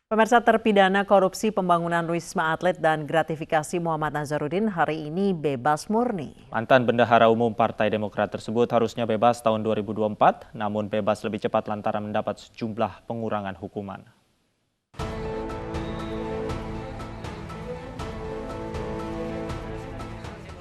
Pemirsa, terpidana korupsi pembangunan Wisma Atlet dan gratifikasi Muhammad Nazarudin hari ini bebas murni. Mantan Bendahara Umum Partai Demokrat tersebut harusnya bebas tahun 2024, namun bebas lebih cepat lantaran mendapat sejumlah pengurangan hukuman.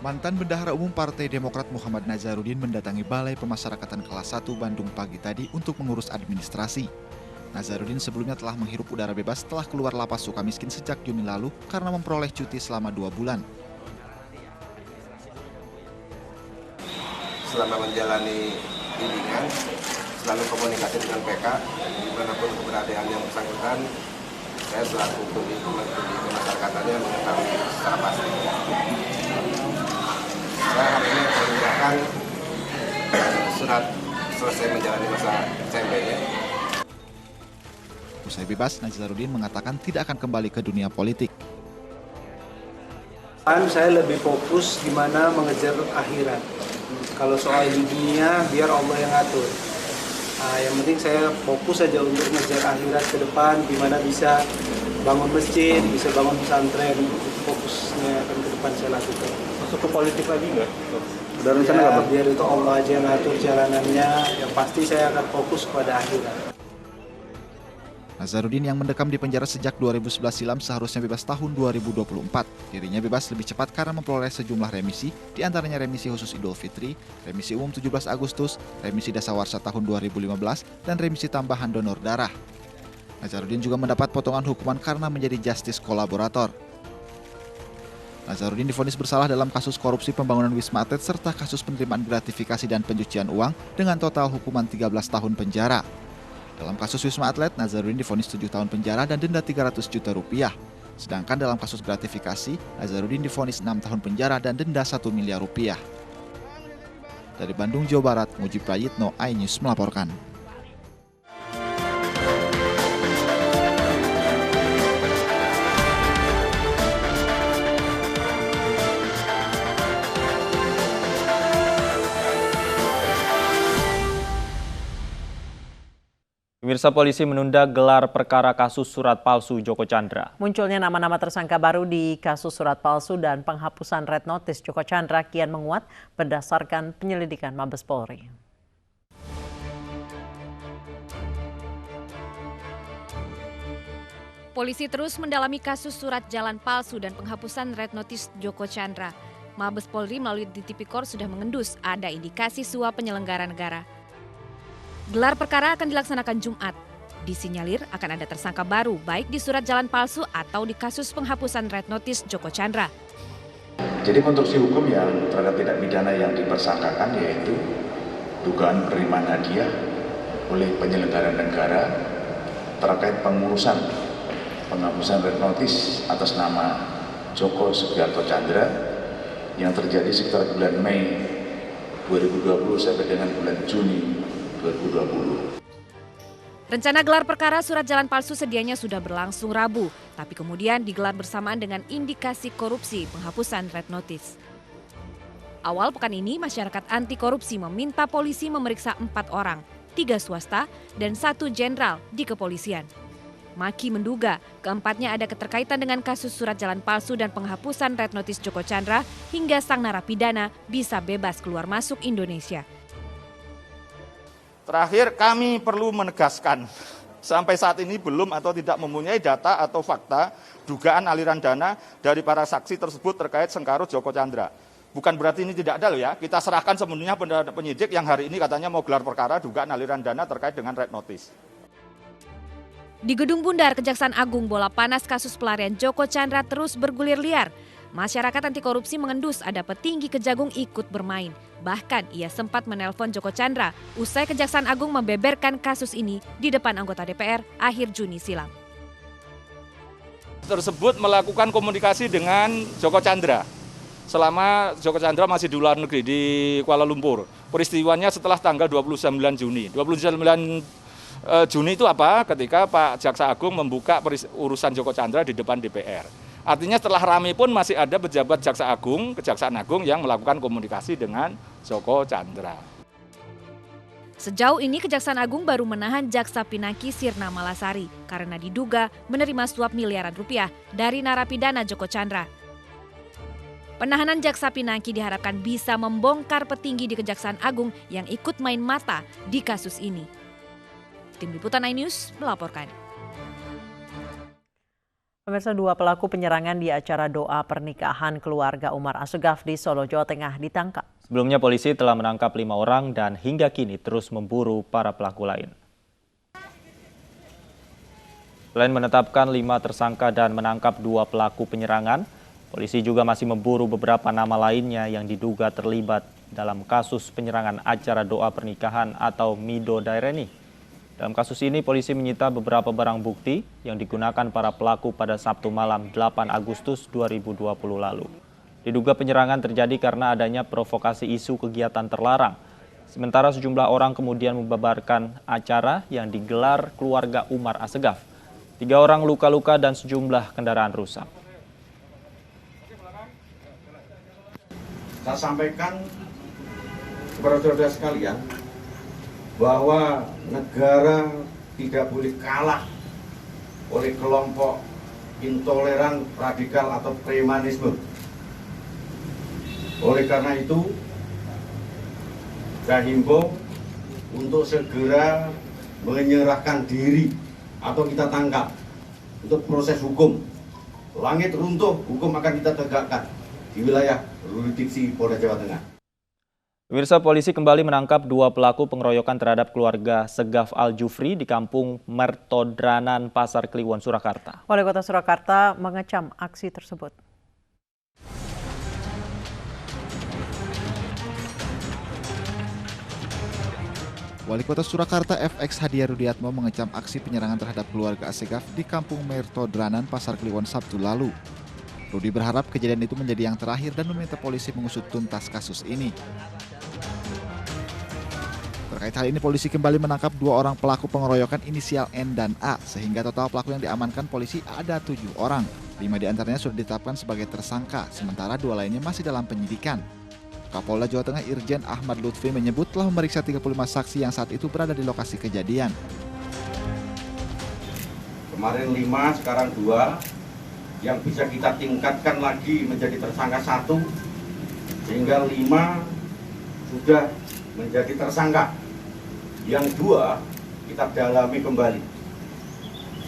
Mantan Bendahara Umum Partai Demokrat Muhammad Nazarudin mendatangi Balai Pemasyarakatan Kelas 1 Bandung pagi tadi untuk mengurus administrasi. Nazarudin sebelumnya telah menghirup udara bebas setelah keluar lapas Sukamiskin sejak Juni lalu karena memperoleh cuti selama 2 bulan. Selama menjalani bimbingan, selalu komunikasi dengan PK, dimanapun keberadaan yang bersangkutan, saya selaku di pemasyarakatannya mengetahui secara pasti. Saya hari ini akan menyerahkan surat selesai menjalani masa CMB-nya. Usai bebas, Nazarudin mengatakan tidak akan kembali ke dunia politik. Saya lebih fokus gimana mengejar akhirat. Kalau soal di dunia, biar Allah yang atur. Yang penting saya fokus saja untuk mengejar akhirat ke depan, gimana bisa bangun masjid, bisa bangun pesantren. Fokusnya akan ke depan saya lakukan. Masuk ke politik lagi nggak? Udah rencana nggak, Bang? Biar itu Allah aja yang atur jalanannya. Yang pasti saya akan fokus pada akhirat. Nazarudin yang mendekam di penjara sejak 2011 silam seharusnya bebas tahun 2024. Dirinya bebas lebih cepat karena memperoleh sejumlah remisi, diantaranya remisi khusus Idul Fitri, remisi umum 17 Agustus, remisi dasawarsa tahun 2015, dan remisi tambahan donor darah. Nazarudin juga mendapat potongan hukuman karena menjadi justice kolaborator. Nazarudin divonis bersalah dalam kasus korupsi pembangunan Wisma Atlet serta kasus penerimaan gratifikasi dan pencucian uang dengan total hukuman 13 tahun penjara. Dalam kasus Wisma Atlet, Nazarudin divonis 7 tahun penjara dan denda 300 juta rupiah. Sedangkan dalam kasus gratifikasi, Nazarudin divonis 6 tahun penjara dan denda 1 miliar rupiah. Dari Bandung, Jawa Barat, Mujib Prayitno, iNews melaporkan. Pemirsa, polisi menunda gelar perkara kasus surat palsu Joko Chandra. Munculnya nama-nama tersangka baru di kasus surat palsu dan penghapusan red notice Joko Chandra kian menguat berdasarkan penyelidikan Mabes Polri. Polisi terus mendalami kasus surat jalan palsu dan penghapusan red notice Joko Chandra. Mabes Polri melalui Ditipikor sudah mengendus ada indikasi suap penyelenggara negara. Gelar perkara akan dilaksanakan Jumat. Disinyalir akan ada tersangka baru baik di surat jalan palsu atau di kasus penghapusan red notice Joko Chandra. Jadi konstruksi hukum yang terhadap tindak pidana yang dipersangkakan yaitu dugaan penerimaan hadiah oleh penyelenggara negara terkait pengurusan penghapusan red notice atas nama Joko Sugiarto Chandra yang terjadi sekitar bulan Mei 2020 sampai dengan bulan Juni 2020. Rencana gelar perkara surat jalan palsu sedianya sudah berlangsung Rabu, tapi kemudian digelar bersamaan dengan indikasi korupsi penghapusan red notice. Awal pekan ini, masyarakat anti korupsi meminta polisi memeriksa 4 orang, 3 swasta dan 1 jenderal di kepolisian. Maki menduga keempatnya ada keterkaitan dengan kasus surat jalan palsu dan penghapusan red notice Joko Chandra hingga sang narapidana bisa bebas keluar masuk Indonesia. Terakhir, kami perlu menegaskan, sampai saat ini belum atau tidak mempunyai data atau fakta dugaan aliran dana dari para saksi tersebut terkait Sengkarut Joko Chandra. Bukan berarti ini tidak ada loh ya, kita serahkan sepenuhnya penyidik yang hari ini katanya mau gelar perkara dugaan aliran dana terkait dengan red notice. Di Gedung Bundar Kejaksaan Agung, bola panas kasus pelarian Joko Chandra terus bergulir liar. Masyarakat anti korupsi mengendus ada petinggi Kejagung ikut bermain. Bahkan ia sempat menelpon Joko Chandra usai Kejaksaan Agung membeberkan kasus ini di depan anggota DPR akhir Juni silam. Tersebut melakukan komunikasi dengan Joko Chandra selama Joko Chandra masih di luar negeri di Kuala Lumpur. Peristiwanya setelah tanggal 29 Juni. 29 Juni itu apa? Ketika Pak Jaksa Agung membuka urusan Joko Chandra di depan DPR. Artinya setelah ramai pun masih ada pejabat Jaksa Agung, Kejaksaan Agung yang melakukan komunikasi dengan Joko Chandra. Sejauh ini Kejaksaan Agung baru menahan Jaksa Pinangki Sirna Malasari karena diduga menerima suap miliaran rupiah dari narapidana Joko Chandra. Penahanan Jaksa Pinangki diharapkan bisa membongkar petinggi di Kejaksaan Agung yang ikut main mata di kasus ini. Tim Liputan iNews melaporkan. Pemirsa, 2 pelaku penyerangan di acara doa pernikahan keluarga Umar Assegaf di Solo, Jawa Tengah ditangkap. Sebelumnya polisi telah menangkap 5 orang dan hingga kini terus memburu para pelaku lain. Selain menetapkan 5 tersangka dan menangkap 2 pelaku penyerangan, polisi juga masih memburu beberapa nama lainnya yang diduga terlibat dalam kasus penyerangan acara doa pernikahan atau Midodareni. Dalam kasus ini, polisi menyita beberapa barang bukti yang digunakan para pelaku pada Sabtu malam 8 Agustus 2020 lalu. Diduga penyerangan terjadi karena adanya provokasi isu kegiatan terlarang. Sementara sejumlah orang kemudian membubarkan acara yang digelar keluarga Umar Assegaf. 3 orang luka-luka dan sejumlah kendaraan rusak. Saya sampaikan kepada saudara sekalian bahwa negara tidak boleh kalah oleh kelompok intoleran, radikal atau premanisme. Oleh karena itu, saya himbau untuk segera menyerahkan diri atau kita tangkap untuk proses hukum. Langit runtuh, hukum akan kita tegakkan di wilayah yurisdiksi Polda Jawa Tengah. Pemirsa, polisi kembali menangkap 2 pelaku pengeroyokan terhadap keluarga Segaf Al-Jufri di kampung Mertodranan, Pasar Kliwon, Surakarta. Wali Kota Surakarta mengecam aksi tersebut. Wali Kota Surakarta FX Hadiah Rudiatmo mengecam aksi penyerangan terhadap keluarga Assegaf di kampung Mertodranan, Pasar Kliwon, Sabtu lalu. Rudi berharap kejadian itu menjadi yang terakhir dan meminta polisi mengusut tuntas kasus ini. Terkait hal ini, polisi kembali menangkap 2 orang pelaku pengeroyokan inisial N dan A, sehingga total pelaku yang diamankan polisi ada 7 orang. 5 diantaranya sudah ditetapkan sebagai tersangka, sementara 2 lainnya masih dalam penyidikan. Kapolda Jawa Tengah Irjen Ahmad Lutfi menyebut telah memeriksa 35 saksi yang saat itu berada di lokasi kejadian. Kemarin 5, sekarang 2. Yang bisa kita tingkatkan lagi menjadi tersangka 1, sehingga 5 sudah menjadi tersangka. Yang 2 kita dalami kembali.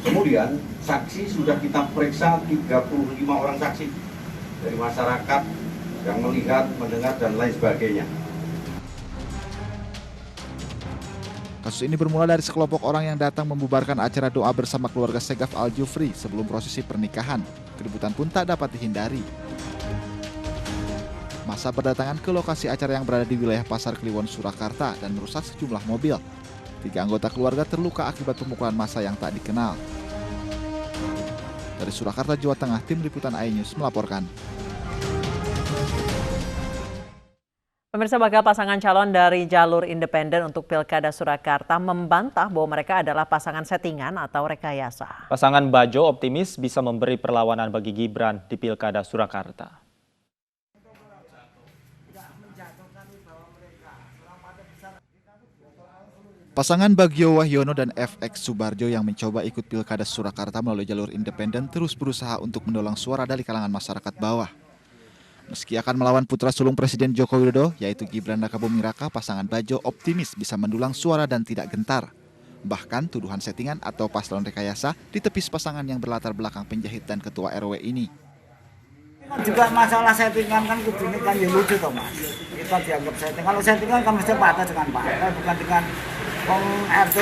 Kemudian saksi sudah kita periksa 35 orang saksi dari masyarakat yang melihat, mendengar, dan lain sebagainya. Kasus ini bermula dari sekelompok orang yang datang membubarkan acara doa bersama keluarga Segaf Al-Jufri sebelum prosesi pernikahan. Keributan pun tak dapat dihindari. Massa berdatangan ke lokasi acara yang berada di wilayah Pasar Kliwon, Surakarta dan merusak sejumlah mobil. 3 anggota keluarga terluka akibat pemukulan massa yang tak dikenal. Dari Surakarta, Jawa Tengah, Tim Liputan iNews melaporkan. Pemirsa, bakal pasangan calon dari jalur independen untuk Pilkada Surakarta membantah bahwa mereka adalah pasangan settingan atau rekayasa. Pasangan Bajo optimis bisa memberi perlawanan bagi Gibran di Pilkada Surakarta. Pasangan Bagio Wahyono dan FX Subarjo yang mencoba ikut Pilkada Surakarta melalui jalur independen terus berusaha untuk mendulang suara dari kalangan masyarakat bawah. Meski akan melawan putra sulung Presiden Joko Widodo, yaitu Gibran Rakabuming Raka, pasangan Bajo optimis bisa mendulang suara dan tidak gentar. Bahkan tuduhan settingan atau paslon rekayasa ditepis pasangan yang berlatar belakang penjahit dan ketua RW ini. Juga masalah settingan kan ini kan ya lucu toh Mas. Kita dianggap setting. Kalau settingan kan mesti partai dengan partai, bukan dengan RT,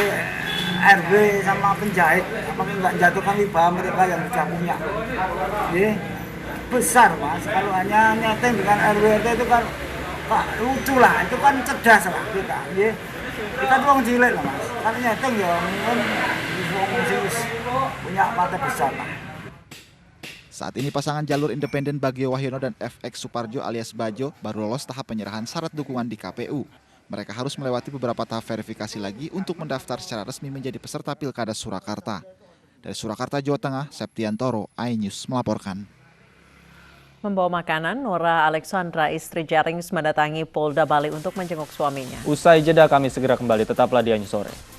RW sama penjahit. Apakah nggak jatuhkan wibawa mereka yang sudah punya. Besar Mas, kalau hanya nyeting dengan RWRT itu kan lucu lah, itu kan cerdas lah kita. Kita doang cilik lah Mas, kalau nyeting ya mungkin punya partai besar lah. Saat ini pasangan jalur independen Bagio Wahyono dan FX Suparjo alias Bajo baru lolos tahap penyerahan syarat dukungan di KPU. Mereka harus melewati beberapa tahap verifikasi lagi untuk mendaftar secara resmi menjadi peserta Pilkada Surakarta. Dari Surakarta, Jawa Tengah, Septiantoro, iNews melaporkan. membawa makanan, Nora Alexandra istri Jerings mendatangi Polda Bali untuk menjenguk suaminya. Usai jeda kami segera kembali, tetaplah di Anju Sore.